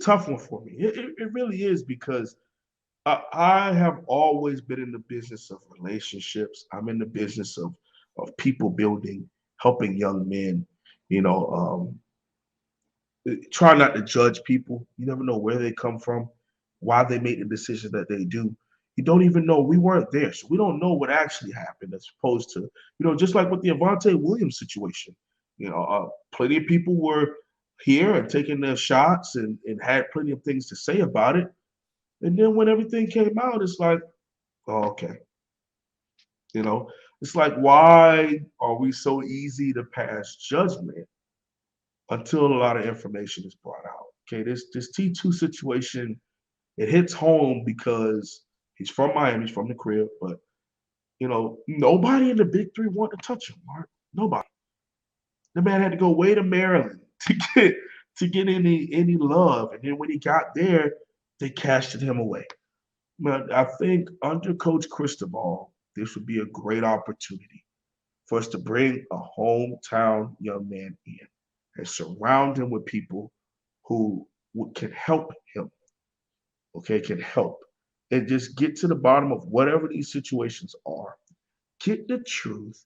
tough one for me. It really is because I have always been in the business of relationships. I'm in the business of people building, helping young men. You know, try not to judge people. You never know where they come from, why they make the decisions that they do. You don't even know. We weren't there, so we don't know what actually happened. As opposed to, just like with the Avante Williams situation. Plenty of people were here and taking their shots and had plenty of things to say about it. And then when everything came out, it's like, oh, okay. You know, it's like, why are we so easy to pass judgment until a lot of information is brought out? Okay, this T2 situation, it hits home because he's from Miami, he's from the crib, but nobody in the big three wanted to touch him, Mark. Nobody. The man had to go way to Maryland to get any love. And then when he got there, they casted him away. But I think under Coach Cristobal, this would be a great opportunity for us to bring a hometown young man in and surround him with people who can help him, okay, can help. And just get to the bottom of whatever these situations are. Get the truth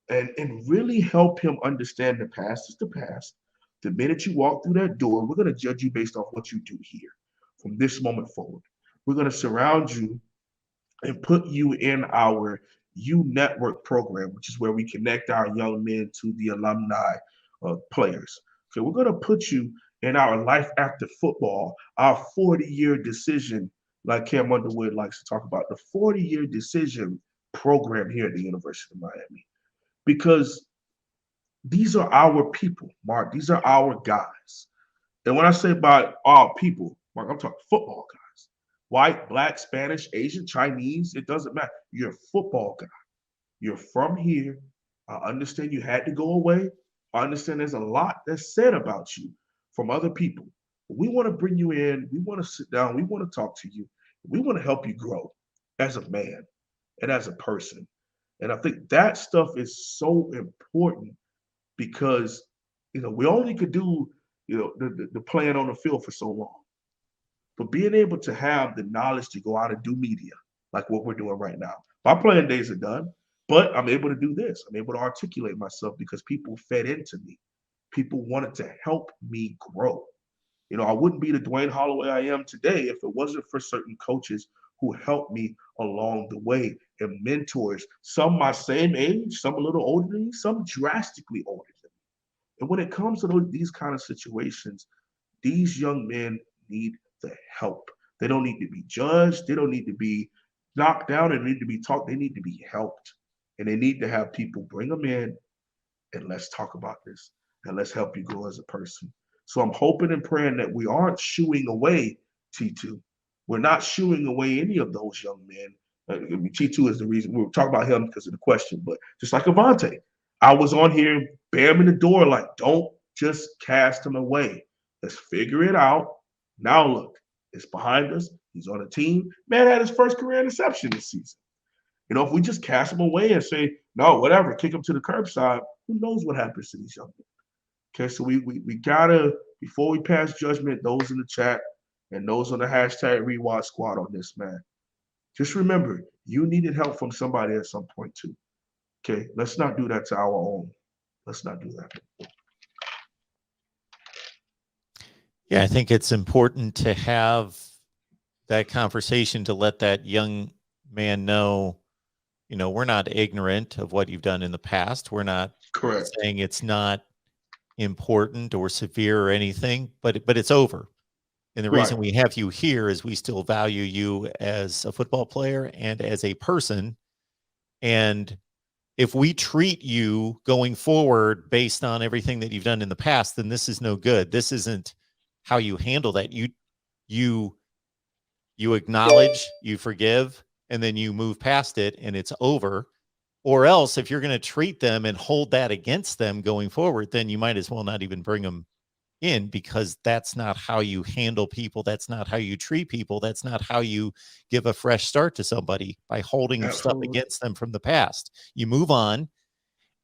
and really help him understand the past is the past. The minute you walk through that door, we're going to judge you based off what you do here from this moment forward. We're going to surround you and put you in our U Network program, which is where we connect our young men to the alumni players. So we're going to put you in our life after football, our 40-year decision, like Cam Underwood likes to talk about, the 40-year decision program here at the University of Miami. Because these are our people, Mark. These are our guys. And when I say about our people, Mark, I'm talking football guys. White, black, Spanish, Asian, Chinese, it doesn't matter. You're a football guy. You're from here. I understand you had to go away. I understand there's a lot that's said about you from other people. We want to bring you in. We want to sit down. We want to talk to you. We want to help you grow as a man and as a person. And I think that stuff is so important because, we only could do, the playing on the field for so long. But being able to have the knowledge to go out and do media, like what we're doing right now. My playing days are done, but I'm able to do this. I'm able to articulate myself because people fed into me. People wanted to help me grow. I wouldn't be the Dwayne Holloway I am today if it wasn't for certain coaches who helped me along the way and mentors, some my same age, some a little older than me, some drastically older than me. And when it comes to these kind of situations, these young men need the help. They don't need to be judged. They don't need to be knocked down. They need to be taught. They need to be helped. And they need to have people bring them in and let's talk about this and let's help you grow as a person. So I'm hoping and praying that we aren't shooing away T2. We're not shooing away any of those young men. T2 is the reason we were talking about him because of the question, but just like Avante, I was on here, bam in the door, like, don't just cast him away. Let's figure it out. Now look, it's behind us. He's on a team. Man had his first career interception this season. If we just cast him away and say, no, whatever, kick him to the curbside, who knows what happens to these young men? Okay, so we gotta, before we pass judgment, those in the chat and those on the hashtag Rewatch Squad on this, man, just remember, you needed help from somebody at some point too. Okay, let's not do that to our own. Let's not do that. Yeah, I think it's important to have that conversation to let that young man know, we're not ignorant of what you've done in the past. We're not saying it's not important or severe or anything, but it's over. And the reason we have you here is we still value you as a football player and as a person. And if we treat you going forward based on everything that you've done in the past, then this is no good. This isn't how you handle that. You acknowledge, you forgive, and then you move past it and it's over. Or else if you're going to treat them and hold that against them going forward, then you might as well not even bring them in, because that's not how you handle people. That's not how you treat people. That's not how you give a fresh start to somebody, by holding stuff against them from the past. You move on.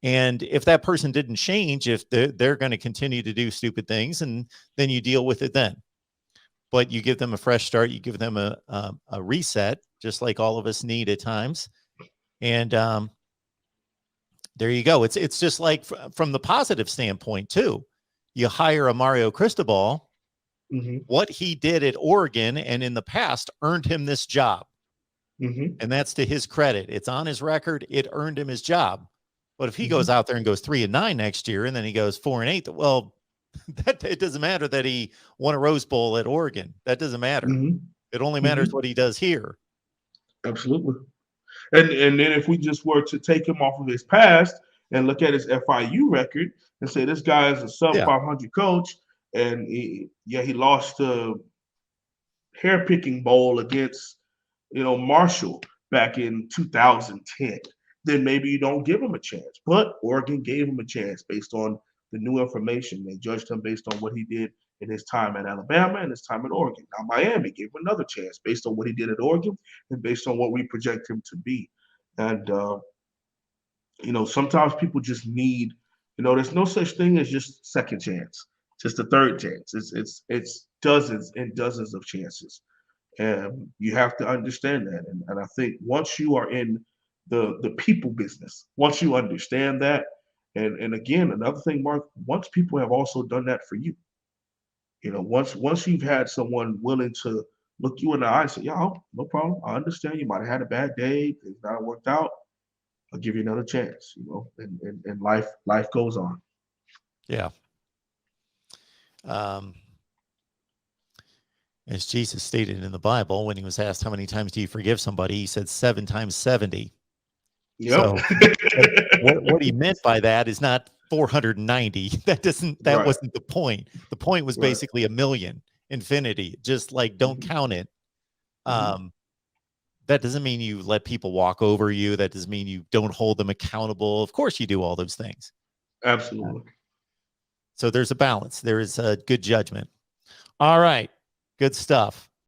And if that person didn't change, if they're going to continue to do stupid things, and then you deal with it then. but you give them a fresh start. You give them a reset, just like all of us need at times. And there you go. It's just like from the positive standpoint too. You hire a Mario Cristobal. Mm-hmm. What he did at Oregon and in the past earned him this job. Mm-hmm. And that's to his credit. It's on his record. It earned him his job. But if he goes Mm-hmm. out there and goes 3-9 next year, and then he goes 4-8, well, that it doesn't matter that he won a Rose Bowl at Oregon. That doesn't matter. Mm-hmm. It only matters what he does here. Absolutely. And then if we just were to take him off of his past and look at his FIU record and say this guy is a sub Yeah. 500 coach, and he lost the hair picking bowl against Marshall back in 2010, then maybe you don't give him a chance. But Oregon gave him a chance based on the new information. They judged him based on what he did in his time at Alabama and his time at Oregon. Now Miami gave him another chance based on what he did at Oregon and based on what we project him to be. And sometimes people just need, there's no such thing as just second chance, just a third chance. It's dozens and dozens of chances. And you have to understand that. And I think once you are in the people business, once you understand that, and again, another thing, Mark, once people have also done that for you, once you've had someone willing to look you in the eye and say, yeah, no problem. I understand you might have had a bad day, things not worked out. I'll give you another chance, and life goes on. Yeah. As Jesus stated in the Bible, when he was asked how many times do you forgive somebody, he said 7 times 70. Yep. So what he meant by that is not 490. That wasn't the point. The point was basically a million, infinity. Just like don't count it. That doesn't mean you let people walk over you. That doesn't mean you don't hold them accountable. Of course you do all those things. Absolutely. So there's a balance. There is a good judgment. All right. Good stuff.